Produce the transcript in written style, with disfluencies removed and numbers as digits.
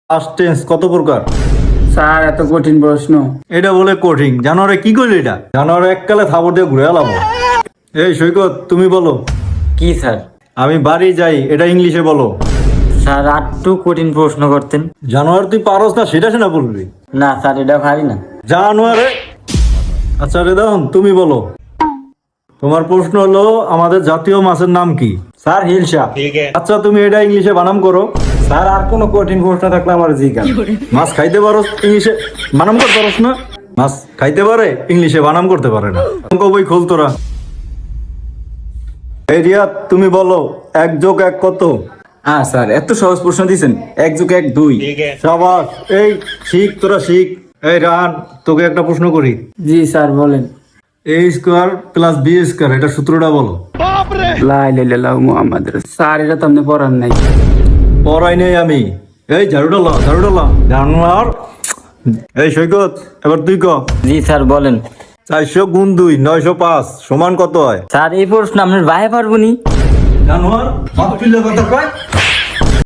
Past tense কত প্রকার? Sir এত কঠিন প্রশ্ন। এটা বলে কঠিন। জানোয়ারে কি করলি? এটা জানোয়ারে এককালে থাবর দিয়ে ঘুরে এলাম। এই সৈকত, তুমি বলো। কি স্যার? আমি বাড়ি যাই, এটা ইংলিশে বলো। স্যার একটু কঠিন প্রশ্ন করতেন। জানোয়ার তুই পারস না সেটা শোনা বলবি? না স্যার, এটা পারি না। জানোয়ারে। আচ্ছা রেদন, তুমি বলো। তোমার প্রশ্ন হলো আমাদের জাতীয় মাছের নাম কি? স্যার হিলসা। আচ্ছা তুমি এটা ইংলিশে বানাম করো। স্যার আর কোনো কঠিন প্রশ্ন থাকলে আমার জিজ্ঞাসা। মাছ খাইতে পারো, ইংলিশে বানাম করতে পারস না? মাছ খাইতে পারে, ইংলিশে বানাম করতে পারে না। অঙ্ক বই খোল তোরা। এই রিয়াদ, তুমি বলো 1+1 কত? হ্যাঁ স্যার, এত সহজ প্রশ্ন দিয়েছেন। 1+1 2। সাবাস। এই শিখ, তোরা শিখ। এই রান, তোকে একটা প্রশ্ন করি। জি স্যার বলেন। A² + B², এটা সূত্রটা বলো। লা ইলাহা ইল্লাল্লাহু মুহাম্মাদুর রাসূল। স্যার এটা তো আপনি পড়ান নাই। পড়াই নেই আমি। এই ঝাড়ুটা ল, ঝাড়ুটা ল। জানোয়ার। এই সৈকত, এবার তুই ক। জি স্যার বলেন। 400 × 2 905 সমান কত হয়? স্যার এই প্রশ্ন আপনার বাইরে পারবো নি। জানোয়ার, বাপ তুলে কথা কয়।